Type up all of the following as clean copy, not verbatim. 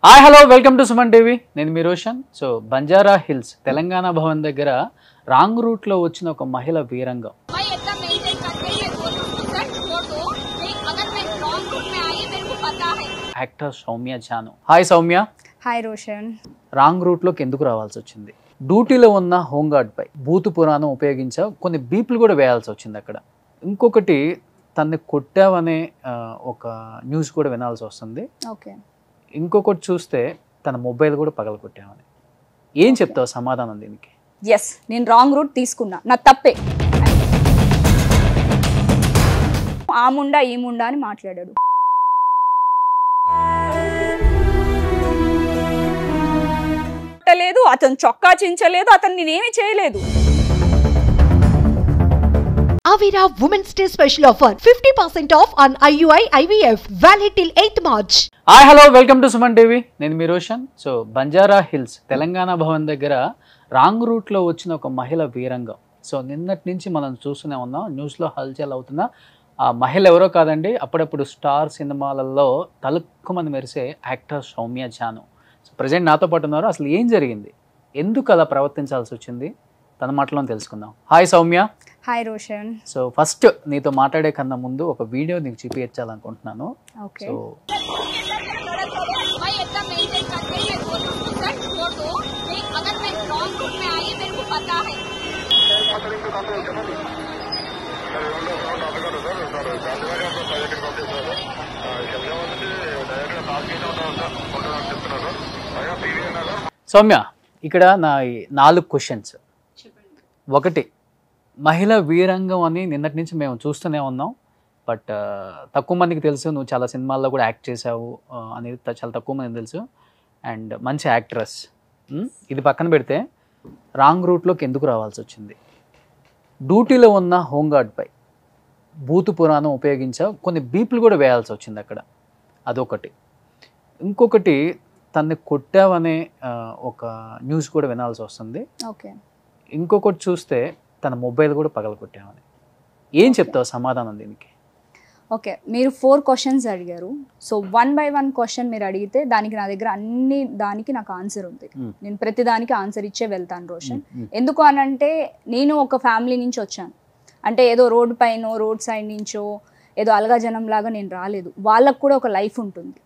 Hi hello welcome to Suman TV. నేను మీ Roshan. So Banjara Hills Telangana Bhavan దగ్గర రాంగ్ రూట్ లో వచ్చిన ఒక మహిళ వీరంగం. Actor Soumya Janu. Hi Soumya. Hi Roshan. Wrong route లోకి ఎందుకు రావాల్సి వచ్చింది? డ్యూటీలో ఉన్న హోంగార్డ్ పై భూతు పురాణం ఉపయోగించా కొన్ని బీపులు కూడా వేయాల్సి వచ్చింది అక్కడ. ఇంకొకటి తన్ని కొట్టావనే ఒక న్యూస్ కూడా వినాల్సి వస్తుంది. ఓకే. ఇంకొకటి చూస్తే తన మొబైల్ కూడా పగలగొట్టామని. ఏం చెప్తావు సమాధానం దీనికి? ఎస్, నేను రాంగ్ రూట్ తీసుకున్నా, నా తప్పే. ఆ ముండా ఈ ముండా అని మాట్లాడాడు. లేదు, అతను చొక్కా చించలేదు, అతను నేనేమి చేయలేదు. Avira Women's Day special offer 50% off on IUI IVF valid till 8th March. Hi hello welcome to Suman TV. నేను మీ రోషన్. సో బంజారా హిల్స్ తెలంగాణ భవన్ దగ్గర రాంగ్ రూట్లో వచ్చిన ఒక మహిళ వీరంగం. సో నిన్నటి నుంచి మనం చూస్తూనే ఉన్నాం, న్యూస్లో హల్చల్ అవుతున్న ఆ మహిళ ఎవరో కాదండి, అప్పుడప్పుడు స్టార్ సినిమాలలో తలుక్కుమని మెరిసే actor Soumya Janu. So present నాతో పాటు ఉన్నారు. అసలు ఏం జరిగింది, ఎందుకు అలా ప్రవర్తించాల్సి వచ్చింది, తన మాటలో తెలుసుకుందాం. Hi Soumya. Hi Roshan. So first నీతో మాట్లాడే కన్నా ముందు ఒక వీడియో నీకు చూపించాలనుకుంటున్నాను. ఓకే. సో సౌమ్య, ఇక్కడ నా 4 క్వశ్చన్స్. ఒకటి, మహిళ వీరంగం అని నిన్నటి నుంచి మేము చూస్తూనే ఉన్నాం, బట్ తక్కువ మందికి తెలుసు. నువ్వు చాలా సినిమాల్లో కూడా యాక్ట్ చేసావు అనేది చాలా తక్కువ మందికి తెలుసు. అండ్ మంచి యాక్ట్రెస్. ఇది పక్కన పెడితే రాంగ్ రూట్లోకి ఎందుకు రావాల్సి వచ్చింది? డ్యూటీలో ఉన్న హోంగార్డ్పై భూతు పురాణం ఉపయోగించా కొన్ని బీపులు కూడా వేయాల్సి వచ్చింది అక్కడ. అదొకటి. ఇంకొకటి, తన్ని కొట్టావనే ఒక న్యూస్ కూడా వినాల్సి వస్తుంది. ఓకే. ఇంకొకటి చూస్తే తన మొబైల్ కూడా పగలగొట్టామని. ఏం చెప్తావు సమాధానం దీనికి? ఓకే, మీరు 4 క్వశ్చన్స్ అడిగారు. సో 1 by 1 క్వశ్చన్ మీరు అడిగితే దానికి నా దగ్గర దానికి నాకు ఆన్సర్ ఉంది. నేను ప్రతి దానికి ఆన్సర్ ఇచ్చే వెళ్తాను రోషన్. ఎందుకు అనంటే నేను ఒక ఫ్యామిలీ నుంచి వచ్చాను. అంటే ఏదో రోడ్ పైన రోడ్ సైడ్ నుంచో ఏదో అలగా జనం లాగా నేను రాలేదు. వాళ్ళకు కూడా ఒక లైఫ్ ఉంటుంది.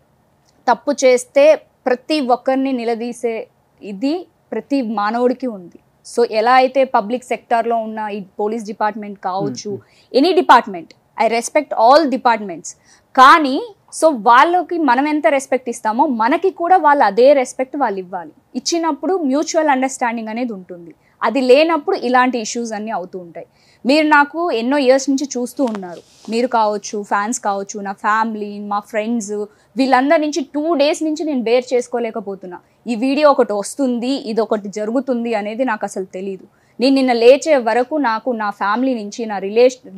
తప్పు చేస్తే ప్రతి ఒక్కరిని నిలదీసే ఇది ప్రతి మానవుడికి ఉంది. సో ఎలా అయితే పబ్లిక్ సెక్టార్లో ఉన్న ఈ పోలీస్ డిపార్ట్మెంట్ కావచ్చు, any department, I respect all departments. కానీ సో వాళ్ళకి మనం ఎంత రెస్పెక్ట్ ఇస్తామో మనకి కూడా వాళ్ళు అదే రెస్పెక్ట్ వాళ్ళు ఇవ్వాలి. ఇచ్చినప్పుడు మ్యూచువల్ అండర్స్టాండింగ్ అనేది ఉంటుంది. అది లేనప్పుడు ఇలాంటి ఇష్యూస్ అన్నీ అవుతూ ఉంటాయి. మీరు నాకు ఎన్నో ఇయర్స్ నుంచి చూస్తూ ఉన్నారు. మీరు కావచ్చు, ఫ్యాన్స్ కావచ్చు, నా ఫ్యామిలీ, మా ఫ్రెండ్స్, వీళ్ళందరి నుంచి 2 days నుంచి నేను బేర్ చేసుకోలేకపోతున్నా. ఈ వీడియో ఒకటి వస్తుంది, ఇది ఒకటి జరుగుతుంది అనేది నాకు అసలు తెలీదు. నేను నిన్న లేచే వరకు నాకు నా ఫ్యామిలీ నుంచి, నా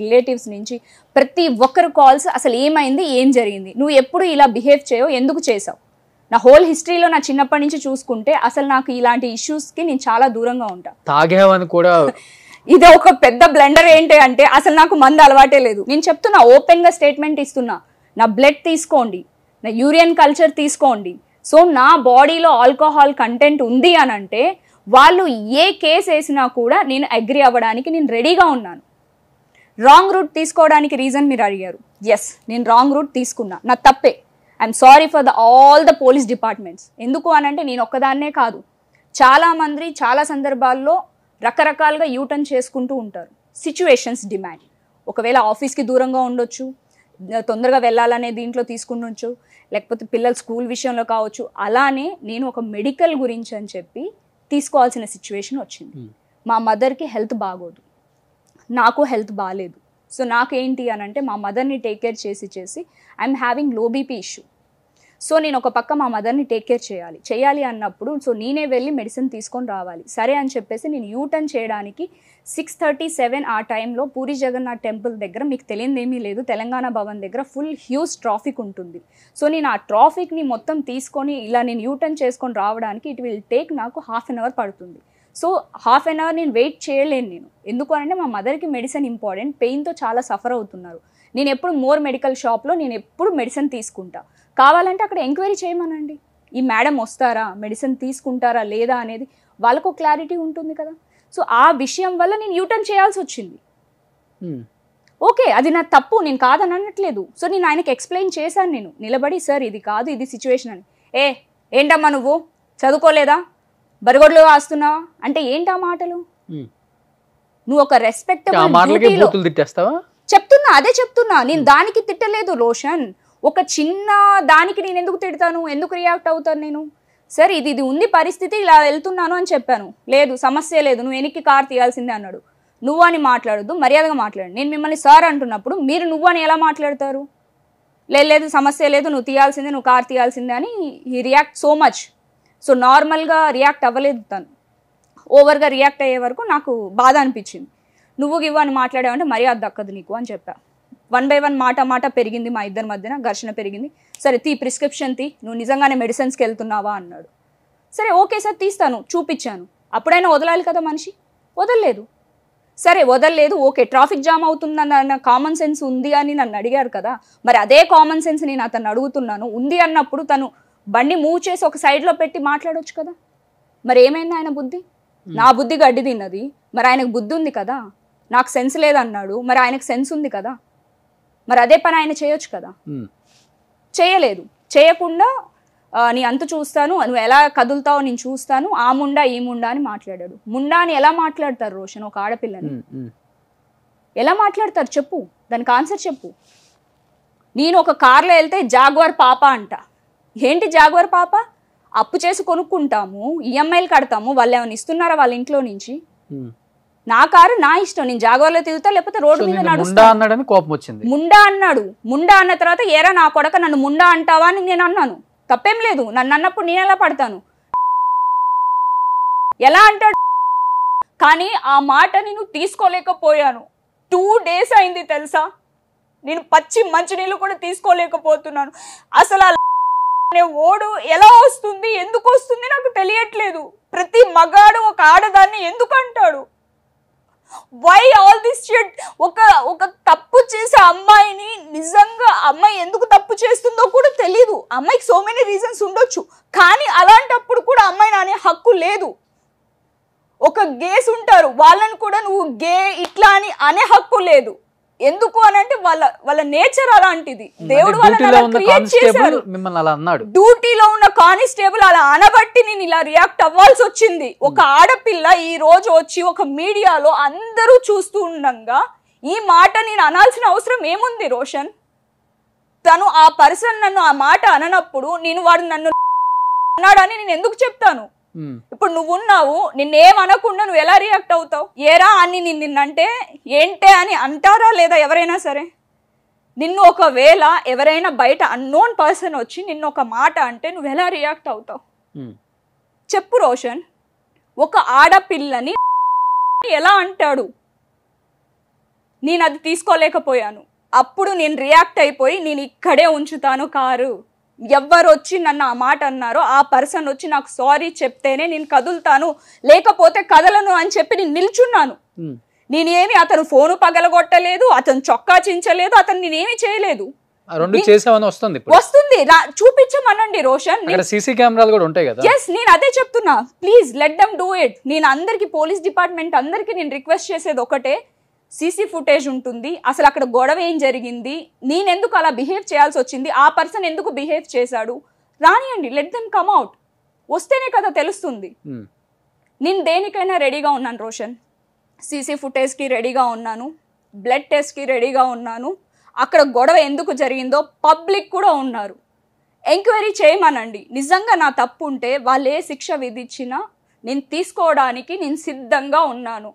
రిలేటివ్స్ నుంచి ప్రతి ఒక్కరు కాల్స్, అసలు ఏమైంది, ఏం జరిగింది, నువ్వు ఎప్పుడు ఇలా బిహేవ్ చేయో, ఎందుకు చేసావు. నా హోల్ హిస్టరీలో నా చిన్నప్పటి నుంచి చూసుకుంటే అసలు నాకు ఇలాంటి ఇష్యూస్కి నేను చాలా దూరంగా ఉంటాను. తాగేవని కూడా ఇది ఒక పెద్ద బ్లెండర్. ఏంటి అంటే అసలు నాకు మందు అలవాటే లేదు. నేను చెప్తున్నా, ఓపెన్గా స్టేట్మెంట్ ఇస్తున్నా. నా బ్లడ్ తీసుకోండి, నా యూరియన్ కల్చర్ తీసుకోండి. సో నా బాడీలో ఆల్కహాల్ కంటెంట్ ఉంది అని అంటే వాళ్ళు ఏ కేసు వేసినా కూడా నేను అగ్రి అవ్వడానికి నేను రెడీగా ఉన్నాను. రాంగ్ రూట్ తీసుకోవడానికి రీజన్ మీరు అడిగారు. ఎస్, నేను రాంగ్ రూట్ తీసుకున్నా, నా తప్పే. I'm sorry for all the police departments. ఎందుకు అనంటే నేను ఒక్కదాన్నే కాదు, చాలామంది చాలా సందర్భాల్లో రకరకాలుగా యూటర్న్ చేసుకుంటూ ఉంటారు. Situations demand. ఒకవేళ ఆఫీస్కి దూరంగా ఉండొచ్చు, తొందరగా వెళ్ళాలనే దీంట్లో తీసుకుండొచ్చు, లేకపోతే పిల్లల స్కూల్ విషయంలో కావచ్చు. అలానే నేను ఒక మెడికల్ గురించి అని చెప్పి తీసుకోవాల్సిన సిచ్యువేషన్ వచ్చింది. మా మదర్కి హెల్త్ బాగోదు, నాకు హెల్త్ బాగాలేదు. సో నాకేంటి అని అంటే మా మదర్ని టేక్ కేర్ చేసి I'm having low BP issue. So నేను ఒక పక్క మా మదర్ని టేక్ కేర్ చేయాలి అన్నప్పుడు సో నేనే వెళ్ళి మెడిసిన్ తీసుకొని రావాలి. సరే అని చెప్పేసి నేను యూటర్న్ చేయడానికి 6:37 ఆ టైంలో పూరి జగన్నాథ్ టెంపుల్ దగ్గర, మీకు తెలియదేమీ లేదు, తెలంగాణ భవన్ దగ్గర ఫుల్ హ్యూజ్ ట్రాఫిక్ ఉంటుంది. సో నేను ఆ ట్రాఫిక్ని మొత్తం తీసుకొని ఇలా నేను యూటర్న్ చేసుకొని రావడానికి ఇట్ విల్ టేక్ నాకు 1/2 hour పడుతుంది. సో 1/2 hour నేను వెయిట్ చేయలేను. నేను ఎందుకు అంటే మా మదర్కి మెడిసిన్ ఇంపార్టెంట్, పెయిన్తో చాలా సఫర్ అవుతున్నారు. నేను ఎప్పుడు మెడికల్ షాప్లో నేను ఎప్పుడు మెడిసిన్ తీసుకుంటా. కావాలంటే అక్కడ ఎంక్వైరీ చేయమనండి, ఈ మేడం వస్తారా, మెడిసిన్ తీసుకుంటారా లేదా అనేది వాళ్ళకు క్లారిటీ ఉంటుంది కదా. సో ఆ విషయం వల్ల నేను యూటర్న్ చేయాల్సి వచ్చింది. ఓకే, అది నా తప్పు, నేను కాదని అనట్లేదు. సో నేను ఆయనకి ఎక్స్ప్లెయిన్ చేశాను, నేను నిలబడి, సార్ ఇది కాదు, ఇది సిచ్యువేషన్ అని. ఏంటమ్మా నువ్వు చదువుకోలేదా, బరిగొడ్లు వాస్తున్నావా అంటే ఏంటా మాటలు? నువ్వు ఒక రెస్పెక్టబుల్ చెప్తున్నా, అదే చెప్తున్నా. నేను దానికి తిట్టలేదు రోషన్. ఒక చిన్న దానికి నేను ఎందుకు తిడతాను, ఎందుకు రియాక్ట్ అవుతాను నేను? సరే ఇది ఉంది పరిస్థితి, ఇలా వెళ్తున్నాను అని చెప్పాను. లేదు సమస్య లేదు, నువ్వు వెనక్కి కార్ తీయాల్సిందే అన్నాడు. నువ్వు అని మాట్లాడద్దు, మర్యాదగా మాట్లాడు. నేను మిమ్మల్ని సార్ అంటున్నప్పుడు మీరు నువ్వు అని ఎలా మాట్లాడతారు? లేదు సమస్య లేదు, నువ్వు తీయాల్సిందే, నువ్వు కార్ తీయాల్సిందే అని he react so much. So నార్మల్గా రియాక్ట్ అవ్వలేదు తను, ఓవర్గా రియాక్ట్ అయ్యే వరకు నాకు బాధ అనిపించింది. నువ్వు గివ్వు అని మాట్లాడావంటే మర్యాద దక్కదు నీకు అని చెప్పా. 1 by 1 మాట పెరిగింది, మా ఇద్దరి మధ్యన ఘర్షణ పెరిగింది. సరే ప్రిస్క్రిప్షన్ నువ్వు నిజంగానే మెడిసిన్స్కి వెళ్తున్నావా అన్నాడు. సరే ఓకే సార్ తీస్తాను, చూపించాను. అప్పుడైనా వదలాలి కదా మనిషి, వదలలేదు. సరే వదలలేదు, ఓకే ట్రాఫిక్ జామ్ అవుతుందన్న కామన్ సెన్స్ ఉంది అని నన్ను అడిగారు కదా, మరి అదే కామన్ సెన్స్ నేను అతను అడుగుతున్నాను. ఉంది అన్నప్పుడు తను బండి మూవ్ చేసి ఒక సైడ్లో పెట్టి మాట్లాడవచ్చు కదా. మరి ఏమైంది ఆయన బుద్ధి? నా బుద్ధి గడ్డి తిన్నది, మరి ఆయనకు బుద్ధి ఉంది కదా. నాకు సెన్స్ లేదన్నాడు, మరి ఆయనకు సెన్స్ ఉంది కదా, మరి అదే పని ఆయన చేయొచ్చు కదా. చేయలేదు. చేయకుండా నీ అంతు చూస్తాను, నువ్వు ఎలా కదులుతావో నేను చూస్తాను, ఆ ముండా ఈ ముండా అని మాట్లాడాడు. ముండా అని ఎలా మాట్లాడతారు రోషన్ ఒక ఆడపిల్లని? ఎలా మాట్లాడతారు చెప్పు, దానికి ఆన్సర్ చెప్పు. నేను ఒక కార్లో వెళ్తే జాగ్వార్ పాప అంట. ఏంటి జాగ్వార్ పాప? అప్పు చేసి కొనుక్కుంటాము, ఈఎంఐలు కడతాము, వాళ్ళు ఏమైనా ఇస్తున్నారా వాళ్ళ ఇంట్లో నుంచి? నా కారు నా ఇష్టం, నేను జాగ్వార్లో తిరుగుతా, లేకపోతే రోడ్డు మీద నడుస్తా. ముండా అన్నాడు. ముండా అన్న తర్వాత ఏరా నా కొడక నన్ను ముండా అంటావా అని నేను అన్నాను. తప్పేం లేదు, నన్ను అన్నప్పుడు నేను ఎలా పడతాను? ఎలా అంటాడు? కానీ ఆ మాట నేను తీసుకోలేకపోయాను. 2 days అయింది తెలుసా, నేను పచ్చి మంచినీళ్ళు కూడా తీసుకోలేకపోతున్నాను. అసలు అనే ఓడు ఎలా వస్తుంది, ఎందుకు వస్తుంది నాకు తెలియట్లేదు. ప్రతి మగాడు ఒక ఆడదాన్ని ఎందుకు అంటాడు? Why all this shit? ఒక తప్పు చేసే అమ్మాయిని, నిజంగా అమ్మాయి ఎందుకు తప్పు చేస్తుందో కూడా తెలియదు. అమ్మాయికి సో మెనీ రీజన్స్ ఉండొచ్చు, కానీ అలాంటప్పుడు కూడా అమ్మాయిని అనే హక్కు లేదు. ఒక గేస్ ఉంటారు, వాళ్ళని కూడా నువ్వు గే ఇట్లా అని అనే హక్కు లేదు. ఎందుకు అని అంటే వాళ్ళ నేచర్ అలాంటిది. దేవుడు డ్యూటీలో ఉన్న కానిస్టేబుల్ అలా అనబట్టి నేను ఇలా రియాక్ట్ అవ్వాల్సి వచ్చింది. ఒక ఆడపిల్ల ఈ రోజు వచ్చి ఒక మీడియాలో అందరూ చూస్తూ ఉండగా ఈ మాట నేను అనాల్సిన అవసరం ఏముంది రోషన్? తను ఆ పర్సన్ నన్ను ఆ మాట అననప్పుడు నేను వాడు నన్ను అన్నాడని నేను ఎందుకు చెప్తాను? ఇప్పుడు నువ్వు ఉన్నావు, నిన్నేమనకుండా నువ్వు ఎలా రియాక్ట్ అవుతావు? ఏరా అని నిన్నంటే ఏంటే అని అంటారా లేదా ఎవరైనా సరే? నిన్ను ఒకవేళ ఎవరైనా బయట అన్నోన్ పర్సన్ వచ్చి నిన్ను ఒక మాట అంటే నువ్వు ఎలా రియాక్ట్ అవుతావు చెప్పు రోషన్? ఒక ఆడపిల్లని ఎలా అంటాడు? నేను అది తీసుకోలేకపోయాను. అప్పుడు నేను రియాక్ట్ అయిపోయి నేను ఇక్కడే ఉంచుతాను కారు, ఎవరు వచ్చి నన్ను ఆ మాట అన్నారో ఆ పర్సన్ వచ్చి నాకు సారీ చెప్తేనే నేను కదులుతాను, లేకపోతే కదలను అని చెప్పి నేను నిల్చున్నాను. నేనేమి అతను ఫోను పగలగొట్టలేదు, అతను చొక్కా చించలేదు, అతను నేనేమి చేయలేదు. వస్తుంది చూపించమనండి రోషన్. సీసీ కెమెరాలు కూడా ఉంటాయి కదా. ఎస్, నేను అదే చెప్తున్నా, please let them do it. నేను అందరికి, పోలీస్ డిపార్ట్మెంట్ అందరికి నేను రిక్వెస్ట్ చేసేది ఒకటే, సీసీ ఫుటేజ్ ఉంటుంది, అసలు అక్కడ గొడవ ఏం జరిగింది, నేనెందుకు అలా బిహేవ్ చేయాల్సి వచ్చింది, ఆ పర్సన్ ఎందుకు బిహేవ్ చేశాడు, రానియండి, లెట్ దెమ్ కమ్ అవుట్. వస్తేనే కదా తెలుస్తుంది. నేను దేనికైనా రెడీగా ఉన్నాను రోషన్. సీసీ ఫుటేజ్కి రెడీగా ఉన్నాను, బ్లడ్ టెస్ట్కి రెడీగా ఉన్నాను. అక్కడ గొడవ ఎందుకు జరిగిందో పబ్లిక్ కూడా ఉన్నారు, ఎంక్వైరీ చేయమనండి. నిజంగా నా తప్పు ఉంటే వాళ్ళు ఏ శిక్ష విధించినా నేను తీసుకోవడానికి నేను సిద్ధంగా ఉన్నాను.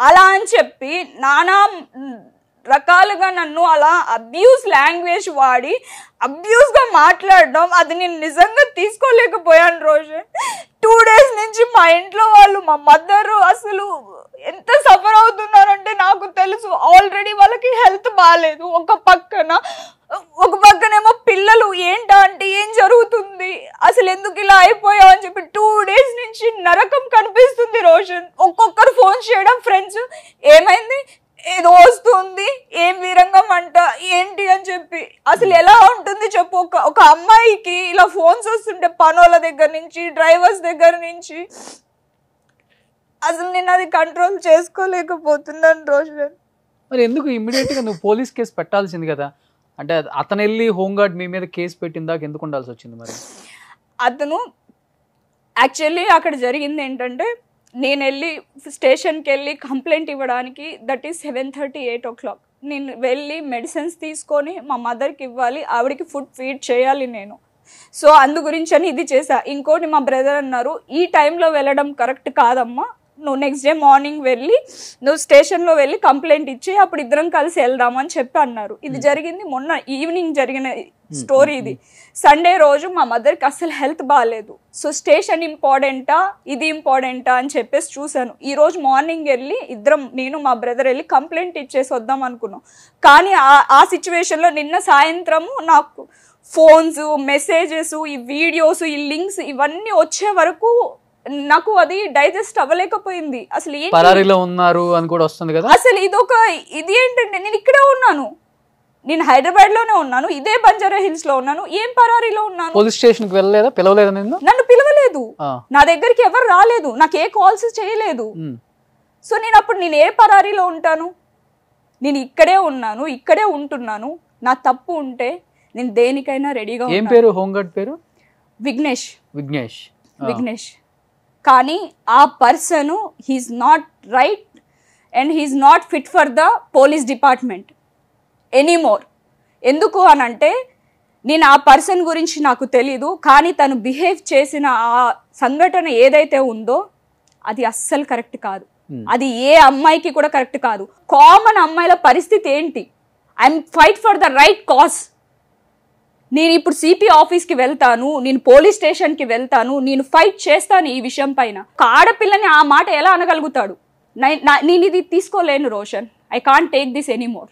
అలా అని చెప్పి నానా రకాలుగా నన్ను అలా అబ్యూస్ లాంగ్వేజ్ వాడి అబ్యూస్గా మాట్లాడడం, అది నేను నిజంగా తీసుకోలేకపోయాను రోషన్. 2 days నుంచి మా ఇంట్లో వాళ్ళు, మా మదరు అసలు ఎంత సఫర్ అవుతున్నారంటే నాకు తెలుసు. ఆల్రెడీ వాళ్ళకి హెల్త్ బాగాలేదు, ఒక పక్కనేమో పిల్లలు, ఏంటంటే ఏం జరుగుతుంది, అసలు ఎందుకు ఇలా అయిపోయావు అని చెప్పి 2 days నుంచి నరకం కనిపిస్తుంది రోషన్. ఒక్కొక్కరు ఫోన్ చేయడం, ఫ్రెండ్స్ ఏమైంది ఏదో వస్తుంది, ఏం వీరంగం అంట ఏంటి అని చెప్పి. అసలు ఎలా ఉంటుంది చెప్పు, ఒక అమ్మాయికి ఇలా ఫోన్స్ వస్తుంటే పనోళ్ళ దగ్గర నుంచి, డ్రైవర్స్ దగ్గర నుంచి. అసలు నేను అది కంట్రోల్ చేసుకోలేకపోతున్నాను రోషన్. మరి ఎందుకు ఇమ్మీడియట్ గా నువ్వు పోలీస్ కేసు పెట్టాల్సింది కదా? అంటే అతను వెళ్ళి హోంగార్డ్ మీ మీద కేసు పెట్టిన దాకా ఎందుకు ఉండాల్సి వచ్చింది మరి? అతను యాక్చువల్లీ అక్కడ జరిగింది ఏంటంటే, నేను వెళ్ళి స్టేషన్కి వెళ్ళి కంప్లైంట్ ఇవ్వడానికి దట్ ఈస్ 7:30, 8 o'clock. నేను వెళ్ళి మెడిసిన్స్ తీసుకొని మా మదర్కి ఇవ్వాలి, ఆవిడకి ఫుడ్ ఫీడ్ చేయాలి నేను. సో అందు గురించి అని ఇది చేశా. ఇంకోటి మా బ్రదర్ అన్నారు, ఈ టైంలో వెళ్ళడం కరెక్ట్ కాదమ్మా, నువ్వు నెక్స్ట్ డే మార్నింగ్ వెళ్ళి నువ్వు స్టేషన్లో వెళ్ళి కంప్లైంట్ ఇచ్చి అప్పుడు ఇద్దరం కలిసి వెళ్దామని చెప్పి అన్నారు. ఇది జరిగింది మొన్న ఈవినింగ్ జరిగిన స్టోరీ ఇది. సండే రోజు మా మదర్కి అసలు హెల్త్ బాగాలేదు. సో స్టేషన్ ఇంపార్టెంటా ఇది ఇంపార్టెంటా అని చెప్పేసి చూశాను. ఈ రోజు మార్నింగ్ వెళ్ళి ఇద్దరం, నేను మా బ్రదర్ వెళ్ళి కంప్లైంట్ ఇచ్చేసి వద్దాం అనుకున్నాం. కానీ ఆ సిచ్యువేషన్లో నిన్న సాయంత్రము నాకు ఫోన్స్, మెసేజెస్, ఈ వీడియోస్, ఈ లింక్స్ ఇవన్నీ వచ్చే వరకు నాకు అది డైజెస్ట్ అవ్వలేకపోయింది. అసలు పరారీలో ఉన్నారు అని కూడా వస్తుంది కదా. అసలు ఇది ఏంటంటే, నేను ఇక్కడే ఉన్నాను, నేను హైదరాబాద్ లోనే ఉన్నాను, ఇదే బంజారా హిల్స్ లో ఉన్నాను, ఏం పరారీలో ఉన్నాను? పోలీస్ స్టేషన్ కి వెళ్ళలేదా? పిలవలేదా? నన్ను పిలవలేదు, నా దగ్గరికి ఎవరు రాలేదు, నాకు ఏ కాల్స్ చేయలేదు. సో నేను ఏ పరారీలో ఉంటాను? నేను ఇక్కడే ఉన్నాను, ఇక్కడే ఉంటున్నాను. నా తప్పు ఉంటే నేను దేనికైనా రెడీగా. ఏం పేరు హోంగార్డ్ పేరు? విఘ్నేష్. విఘ్నేష్. కానీ ఆ person he's not right and he's not fit for the police department anymore. ఎందుకు అనంటే, నేను ఆ పర్సన్ గురించి నాకు తెలీదు, కానీ తను బిహేవ్ చేసిన ఆ సంఘటన ఏదైతే ఉందో అది అస్సలు కరెక్ట్ కాదు. అది ఏ అమ్మాయికి కూడా కరెక్ట్ కాదు. కామన్ అమ్మాయిల పరిస్థితి ఏంటి? I'm fight for the right cause. నేను ఇప్పుడు సిపి ఆఫీస్కి వెళ్తాను, నేను పోలీస్ స్టేషన్కి వెళ్తాను, నేను ఫైట్ చేస్తాను ఈ విషయం పైన. ఒక ఆడపిల్లని ఆ మాట ఎలా అనగలుగుతాడు? నేను ఇది తీసుకోలేను Roshan. I can't take this anymore.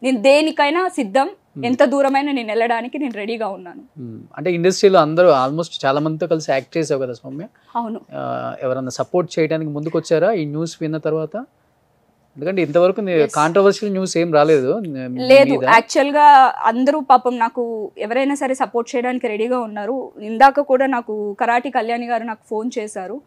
నేను దేనికైనా సిద్ధం, ఎంత దూరమైనా నేను వెళ్ళడానికి నేను రెడీగా ఉన్నాను. అంటే ఇండస్ట్రీలో అందరూ ఆల్మోస్ట్ చాలా మందితో కలిసి యాక్ట్ చేసావు కదా సౌమ్య. అవును. ఎవరన్నా సపోర్ట్ చేయడానికి ముందుకు వచ్చారా ఈ న్యూస్ విన్న తర్వాత? ఎందుకంటే ఇంతవరకు కాంట్రవర్షియల్ న్యూస్ ఏం రాలేదు. లేదు, యాక్చువల్ గా అందరూ పాపం నాకు ఎవరైనా సరే సపోర్ట్ చేయడానికి రెడీగా ఉన్నారు. ఇందాక కూడా నాకు కరాటి కళ్యాణి గారు నాకు ఫోన్ చేశారు.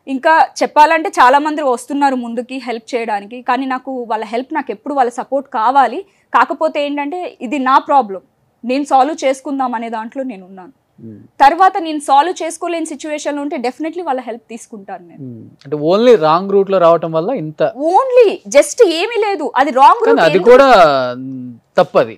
ఇంకా చెప్పాలంటే చాలా మంది వస్తున్నారు ముందుకి హెల్ప్ చేయడానికి. కానీ నాకు వాళ్ళ హెల్ప్, నాకు ఎప్పుడు వాళ్ళ సపోర్ట్ కావాలి. కాకపోతే ఏంటంటే, ఇది నా ప్రాబ్లం, నేను సాల్వ్ చేసుకుందాం అనే దాంట్లో నేను ఉన్నాను. తర్వాత నేను సాల్వ్ చేసుకోలేని సిచ్యువేషన్ ఉంటే డెఫినెట్లీ వాళ్ళ హెల్ప్ తీసుకుంటాను నేను. అంటే ఓన్లీ రాంగ్ రూట్ లో రావటం వల్ల ఇంత, ఓన్లీ జస్ట్ ఏమీ లేదు, అది రాంగ్ రూట్, అది కూడా తప్పది.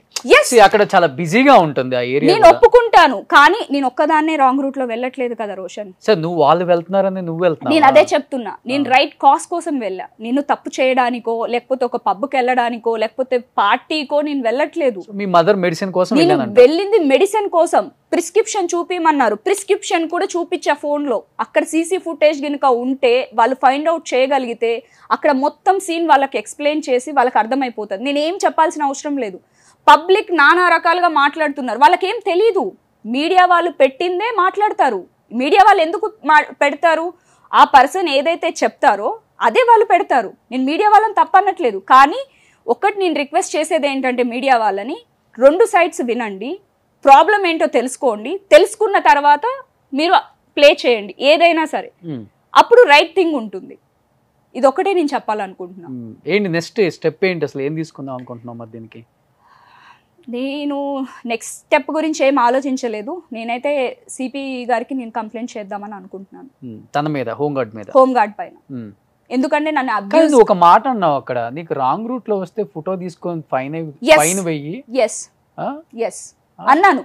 అక్కడ చాలా బిజీగా ఉంటుంది ఆ ఏరియా. నేను ఒప్పుకుంటాను, కానీ నేను ఒక్కదాన్నే రాంగ్ రూట్ లో వెళ్ళట్లేదు కదా రోషన్. సార్ నువ్వు వాళ్ళు వెళ్తున్నారని నువ్వు వెళ్తున్నావు. నేను అదే చెప్తున్నా, నేను రైట్ కాజ్ కోసం వెళ్ళా. నేను తప్పు చేయడానికో, లేకపోతే ఒక పబ్కి వెళ్ళడానికో, లేకపోతే పార్టీకో నేను వెళ్ళట్లేదు. మీ మదర్ మెడిసిన్ కోసం నేను వెళ్ళింది మెడిసిన్ కోసం. ప్రిస్క్రిప్షన్ చూపిమన్నారు, ప్రిస్క్రిప్షన్ కూడా చూపించా ఫోన్ లో. అక్కడ సీసీ ఫుటేజ్ కనుక ఉంటే వాళ్ళు ఫైండ్ అవుట్ చేయగలిగితే అక్కడ మొత్తం సీన్ వాళ్ళకి ఎక్స్ప్లెయిన్ చేసి వాళ్ళకి అర్థమైపోతుంది. నేనేం చెప్పాల్సిన అవసరం లేదు. పబ్లిక్ నానా రకాలుగా మాట్లాడుతున్నారు, వాళ్ళకేం తెలీదు. మీడియా వాళ్ళు పెట్టిందే మాట్లాడతారు. మీడియా వాళ్ళు ఎందుకు పెడతారు? ఆ పర్సన్ ఏదైతే చెప్తారో అదే వాళ్ళు పెడతారు. నేను మీడియా వాళ్ళని తప్పనట్లేదు, కానీ ఒకటి నేను రిక్వెస్ట్ చేసేది ఏంటంటే, మీడియా వాళ్ళని 2 సైడ్స్ వినండి, ప్రాబ్లం ఏంటో తెలుసుకోండి, తెలుసుకున్న తర్వాత మీరు ప్లే చేయండి ఏదైనా సరే, అప్పుడు రైట్ థింగ్ ఉంటుంది. ఇది ఒకటే నేను చెప్పాలనుకుంటున్నా. ఏంటి నెక్స్ట్ స్టెప్ ఏంటి, అసలు ఏం తీసుకుందాం అనుకుంటున్నాం మరి దీనికి? నేను నెక్స్ట్ స్టెప్ గురించి ఏం ఆలోచించలేదు. నేనైతే సిపి గారికి నేను కంప్లైంట్ చేద్దామని అనుకుంటున్నాను, తన మీద, హోంగార్డ్ మీద, హోంగార్డ్ పైన. ఎందుకంటే నన్ను అబ్యూజ్, ఒక మాట అన్నావు అక్కడ, నీకు రాంగ్ రూట్ లో వస్తే ఫోటో తీసుకొని ఫైన్ వెయ్యి. ఎస్ అన్నాను.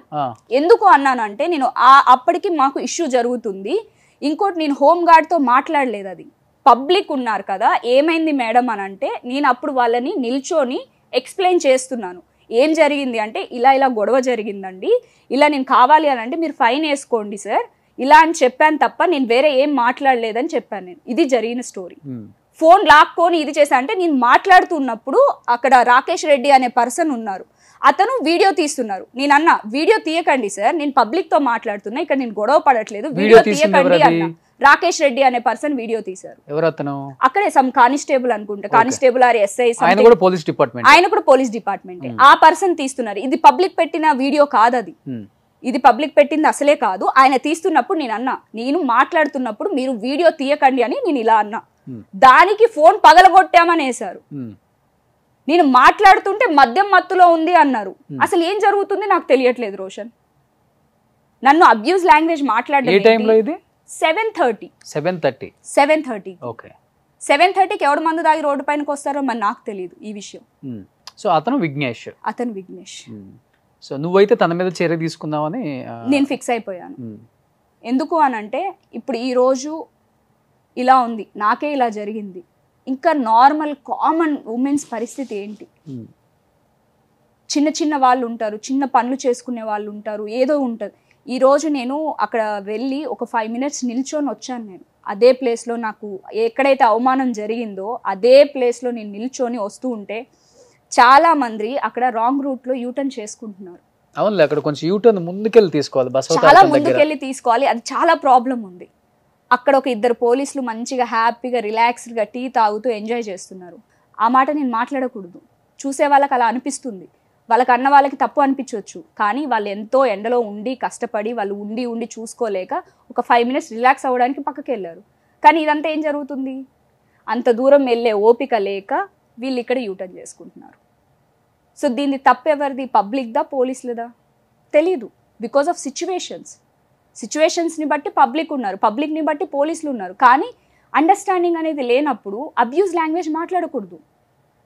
ఎందుకు అన్నాను అంటే, నేను అప్పటికి మాకు ఇష్యూ జరుగుతుంది. ఇంకోటి, నేను హోమ్ గార్డ్ తో మాట్లాడలేదు, అది పబ్లిక్ ఉన్నారు కదా. ఏమైంది మేడం అని అంటే, నేను అప్పుడు వాళ్ళని నిల్చొని ఎక్స్ప్లెయిన్ చేస్తున్నాను. ఏం జరిగింది అంటే, ఇలా గొడవ జరిగిందండి, ఇలా నేను కావాలి అని అంటే మీరు ఫైన్ వేసుకోండి సార్, ఇలా అని చెప్పాను తప్ప నేను వేరే ఏం మాట్లాడలేదని చెప్పాను. నేను ఇది జరిగిన స్టోరీ. ఫోన్ లాక్కొని ఇది చేశా అంటే, నేను మాట్లాడుతున్నప్పుడు అక్కడ రాకేష్ రెడ్డి అనే పర్సన్ ఉన్నారు, అతను వీడియో తీస్తున్నారు. నేను అన్నా, వీడియో తీయకండి సార్, నేను పబ్లిక్ తో మాట్లాడుతున్నా, ఇక్కడ నేను గొడవ పడట్లేదు, వీడియో తీయకండి అన్నా. రాకేష్ రెడ్డి అనే పర్సన్ వీడియో తీశారు. ఎవరు అతను? అక్కడే సమ్ కానిస్టేబుల్ అనుకుంటా, కానిస్టేబుల్ ఆర్ ఎస్ఐ, ఆయన కూడా పోలీస్ డిపార్ట్మెంట్. ఆయన కూడా పోలీస్ డిపార్ట్మెంట్. ఆ పర్సన్ తీస్తున్నారు. ఇది పబ్లిక్ పెట్టిన వీడియో కాదు, అది ఇది పబ్లిక్ పెట్టింది అసలే కాదు. ఆయన తీస్తున్నప్పుడు నేను అన్నా, నేను మాట్లాడుతున్నప్పుడు మీరు వీడియో తీయకండి అని నేను ఇలా అన్నా. దానికి ఫోన్ పగలగొట్టామనేసారు. నేను మాట్లాడుతుంటే మద్యం మత్తులో ఉంది అన్నారు. అసలు ఏం జరుగుతుంది నాకు తెలియట్లేదు రోషన్. నన్ను అబ్యూజ్ లాంగ్వేజ్ మాట్లాడడం. 7:30 ఓకే. 7:30కి ఎవడు మందు దాగి రోడ్డు పైనకి వస్తారో మరి నాకు తెలియదు ఈ విషయం. సో అతను విఘ్నేష్. సో నువ్వైతే తన మీద చర్య తీసుకుందామని నేను ఫిక్స్ అయిపోయాను. ఎందుకు అనంటే ఇప్పుడు ఈ రోజు ఇలా ఉంది, నాకే ఇలా జరిగింది, ఇంకా నార్మల్ కామన్ ఉమెన్స్ పరిస్థితి ఏంటి? చిన్న చిన్న వాళ్ళు ఉంటారు, చిన్న పనులు చేసుకునే వాళ్ళు ఉంటారు, ఏదో ఉంటుంది. ఈరోజు నేను అక్కడ వెళ్ళి ఒక 5 minutes నిల్చొని వచ్చాను. నేను అదే ప్లేస్లో నాకు ఎక్కడైతే అవమానం జరిగిందో అదే ప్లేస్లో నేను నిల్చొని వస్తూ ఉంటే చాలా మంది అక్కడ రాంగ్ రూట్లో యూటర్న్ చేసుకుంటున్నారు. అవునులే, అక్కడ కొంచెం యూటర్న్ ముందుకెళ్ళి తీసుకోవాలి, చాలా ముందుకెళ్ళి తీసుకోవాలి. అది చాలా ప్రాబ్లం ఉంది. అక్కడ ఒక 2 పోలీసులు మంచిగా హ్యాపీగా రిలాక్స్డ్గా టీ తాగుతూ ఎంజాయ్ చేస్తున్నారు. ఆ మాట నేను మాట్లాడకూడదు. చూసే వాళ్ళకి అలా అనిపిస్తుంది, వాళ్ళకి అన్న వాళ్ళకి తప్పు అనిపించవచ్చు. కానీ వాళ్ళు ఎంతో ఎండలో ఉండి కష్టపడి వాళ్ళు ఉండి చూసుకోలేక ఒక 5 minutes రిలాక్స్ అవ్వడానికి పక్కకి వెళ్ళారు. కానీ ఇదంతా ఏం జరుగుతుంది? అంత దూరం వెళ్ళే ఓపిక లేక వీళ్ళు ఇక్కడ యూటర్న్ చేసుకుంటున్నారు. సో దీన్ని తప్పెవరిది? పబ్లిక్దా, పోలీసులదా? తెలీదు. బికాస్ ఆఫ్ సిచ్యువేషన్స్ని బట్టి పబ్లిక్ ఉన్నారు, పబ్లిక్ని బట్టి పోలీసులు ఉన్నారు. కానీ అండర్స్టాండింగ్ అనేది లేనప్పుడు అబ్యూజ్ లాంగ్వేజ్ మాట్లాడకూడదు.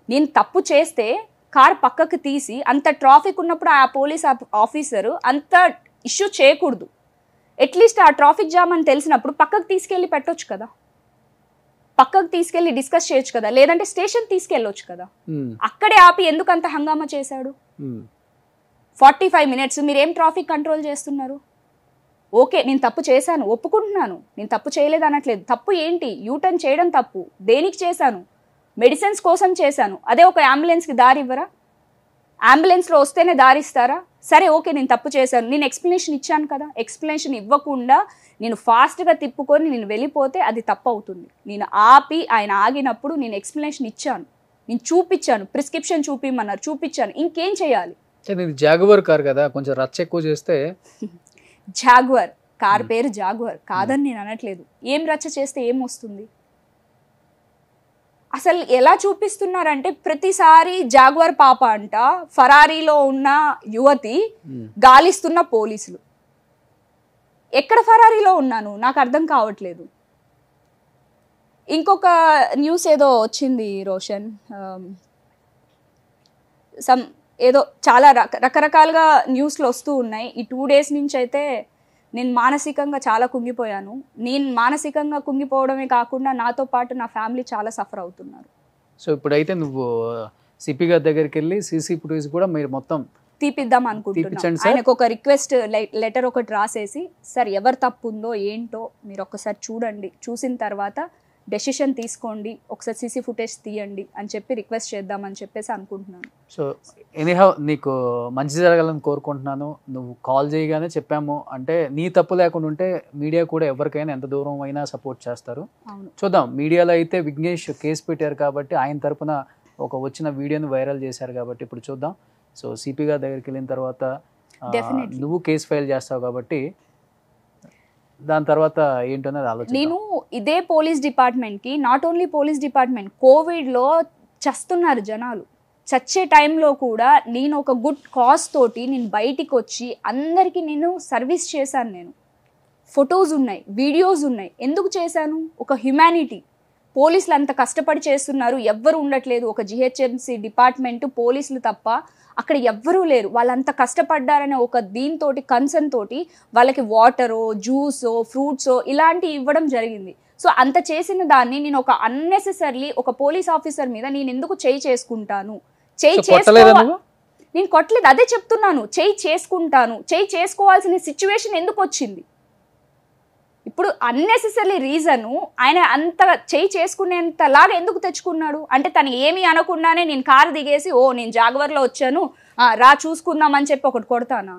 నేను తప్పు చేస్తే కార్ పక్కకు తీసి, అంత ట్రాఫిక్ ఉన్నప్పుడు ఆ పోలీస్ ఆఫీసరు అంత ఇష్యూ చేయకూడదు. అట్లీస్ట్ ఆ ట్రాఫిక్ జామ్ అని తెలిసినప్పుడు పక్కకు తీసుకెళ్ళి పెట్టొచ్చు కదా, పక్కకు తీసుకెళ్ళి డిస్కస్ చేయొచ్చు కదా, లేదంటే స్టేషన్ తీసుకెళ్ళొచ్చు కదా. అక్కడే ఆపి ఎందుకు అంత హంగామా చేశాడు? 45 minutes మీరేం ట్రాఫిక్ కంట్రోల్ చేస్తున్నారు? ఓకే, నేను తప్పు చేశాను, ఒప్పుకుంటున్నాను, నేను తప్పు చేయలేదు అనట్లేదు. తప్పు ఏంటి? యూటర్న్ చేయడం తప్పు. దేనికి చేశాను? మెడిసిన్స్ కోసం చేశాను. అదే ఒక అంబులెన్స్కి దారి ఇవ్వరా? అంబులెన్స్లో వస్తేనే దారిస్తారా? సరే ఓకే, నేను తప్పు చేశాను, నేను ఎక్స్ప్లెనేషన్ ఇచ్చాను కదా. ఎక్స్ప్లెనేషన్ ఇవ్వకుండా నేను ఫాస్ట్గా తిప్పుకొని నేను వెళ్ళిపోతే అది తప్పు అవుతుంది. నేను ఆపి ఆయన ఆగినప్పుడు నేను ఎక్స్ప్లెనేషన్ ఇచ్చాను, నేను చూపించాను, ప్రిస్క్రిప్షన్ చూపిమన్నారు, చూపించాను. ఇంకేం చేయాలి? జాగువర్ కార్ కదా, కొంచెం రచ్చ ఎక్కువ చేస్తే. జాగువర్ కార్ పేరు జాగువర్ కాదని నేను అనట్లేదు. ఏం రచ్చ చేస్తే ఏం వస్తుంది? అసలు ఎలా చూపిస్తున్నారంటే ప్రతిసారి జాగువర్ పాప అంట, ఫరారీలో ఉన్న యువతి, గాలిస్తున్న పోలీసులు. ఎక్కడ ఫరారీలో ఉన్నాను నాకు అర్థం కావట్లేదు. ఇంకొక న్యూస్ ఏదో వచ్చింది రోషన్, ఏదో చాలా రకరకాలుగా న్యూస్లు వస్తూ ఉన్నాయి. ఈ 2 days నుంచి అయితే నేను మానసికంగా చాలా కుంగిపోయాను. నేను మానసికంగా కుంగిపోవడమే కాకుండా నాతో పాటు నా ఫ్యామిలీ చాలా సఫర్ అవుతున్నారు. సో ఇప్పుడైతే నువ్వు సిపి గారి దగ్గరికి వెళ్ళి సీసీ ఫుటేజ్ కూడా మీరు మొత్తం తీపిద్దాం అనుకుంటున్నాను. ఆయనకు ఒక రిక్వెస్ట్ లెటర్ ఒకటి రాసేసి, సార్ ఎవరు తప్పు ఉందో ఏంటో మీరు ఒకసారి చూడండి, చూసిన తర్వాత డెసిషన్ తీసుకోండి, ఒకసారి సీసీ ఫుటేజ్ తీయండి అని చెప్పి రిక్వెస్ట్ చేద్దామని చెప్పేసి అనుకుంటున్నాను. సో ఎనీహౌ నీకు మంచి జరగాలని కోరుకుంటున్నాను. నువ్వు కాల్ చేయగానే చెప్పాము అంటే నీ తప్పు లేకుండా ఉంటే మీడియా కూడా ఎవరికైనా ఎంత దూరం అయినా సపోర్ట్ చేస్తారు. చూద్దాం, మీడియాలో అయితే విఘ్నేష్ కేసు పెట్టారు కాబట్టి ఆయన తరపున ఒక వచ్చిన వీడియోని వైరల్ చేశారు కాబట్టి ఇప్పుడు చూద్దాం. సో సిపి గారి దగ్గరికి వెళ్ళిన తర్వాత నువ్వు కేసు ఫైల్ చేస్తావు కాబట్టి దాని తర్వాత ఏంటనేది ఆలోచన. నేను ఇదే పోలీస్ డిపార్ట్మెంట్కి, నాట్ ఓన్లీ పోలీస్ డిపార్ట్మెంట్, కోవిడ్లో చస్తున్నారు జనాలు. చచ్చే టైంలో కూడా నేను ఒక గుడ్ కాజ్ తోటి నేను బయటికి వచ్చి అందరికీ నేను సర్వీస్ చేశాను. నేను ఫొటోస్ ఉన్నాయి, వీడియోస్ ఉన్నాయి. ఎందుకు చేశాను? ఒక హ్యుమానిటీ. పోలీసులు అంత కష్టపడి చేస్తున్నారు, ఎవ్వరు ఉండట్లేదు. ఒక జిహెచ్ఎంసీ డిపార్ట్మెంట్ పోలీసులు తప్ప అక్కడ ఎవ్వరూ లేరు. వాళ్ళంత కష్టపడ్డారనే ఒక దీంతో కన్సర్న్ తోటి వాళ్ళకి వాటరో, జ్యూసో, ఫ్రూట్సో ఇలాంటివి ఇవ్వడం జరిగింది. సో అంత చేసిన దాన్ని నేను ఒక అన్నెసెసర్లీ ఒక పోలీస్ ఆఫీసర్ మీద నేను ఎందుకు చేయి చేసుకుంటాను? నేను కొట్టలేదు, అదే చెప్తున్నాను. చేయి చేసుకుంటాను, చేయి చేసుకోవాల్సిన సిచ్యువేషన్ ఎందుకు వచ్చింది? ఇప్పుడు అన్నెసెసరీ రీజను ఆయన అంత చేయి చేసుకునేంతలాగా ఎందుకు తెచ్చుకున్నాడు? అంటే తను ఏమీ అనకుండానే నేను కారు దిగేసి నేను జాగ్వర్లో వచ్చాను రా చూసుకుందామని చెప్పి ఒకటి కొడతానా?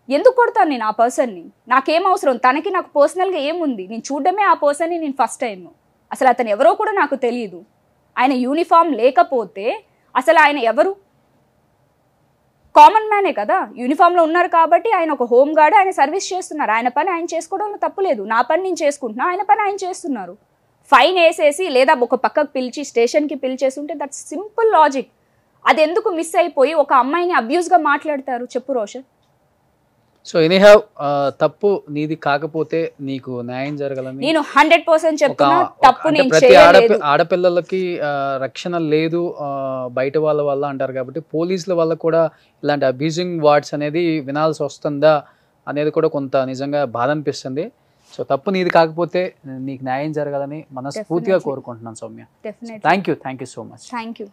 ఎందుకు కొడతాను నేను ఆ పర్సన్ని? నాకేం అవసరం? తనకి నాకు పర్సనల్గా ఏముంది? నేను చూడడమే ఆ పర్సన్ని నేను ఫస్ట్ టైం. అసలు అతను ఎవరో కూడా నాకు తెలియదు. ఆయన యూనిఫామ్ లేకపోతే అసలు ఆయన ఎవరు? కామన్ మ్యానే కదా, యూనిఫామ్లో ఉన్నారు కాబట్టి ఆయన ఒక హోమ్ గార్డ్, ఆయన సర్వీస్ చేస్తున్నారు. ఆయన పని ఆయన చేసుకోవడంలో తప్పులేదు. నా పని నేను చేసుకుంటున్నా, ఆయన పని ఆయన చేస్తున్నారు. ఫైన్ వేసేసి లేదా ఒక పక్కకు పిలిచి స్టేషన్కి పిలిచేసి ఉంటే దట్స్ సింపుల్ లాజిక్. అది ఎందుకు మిస్ అయిపోయి ఒక అమ్మాయిని అబ్యూస్గా మాట్లాడతారు చెప్పు రోషన్? సో ఎనీహౌ తప్పు నీది కాకపోతే నీకు న్యాయం జరగాలని నేను 100% చెప్తున్నా, తప్పు అంటే నేను ప్రతి చేయలేదు. ఆడపిల్లలకి రక్షణ లేదు బయట వాళ్ళ వల్ల అంటారు కాబట్టి పోలీసుల వల్ల కూడా ఇలాంటి అబ్యూజింగ్ వర్డ్స్ అనేది వినాల్సి వస్తుందా అనేది కూడా కొంత నిజంగా బాధ అనిపిస్తుంది. సో తప్పు నీది కాకపోతే నీకు న్యాయం జరగాలని మనస్ఫూర్తిగా కోరుకుంటున్నాను Soumya. Definitely. Thank you so much. Thank you.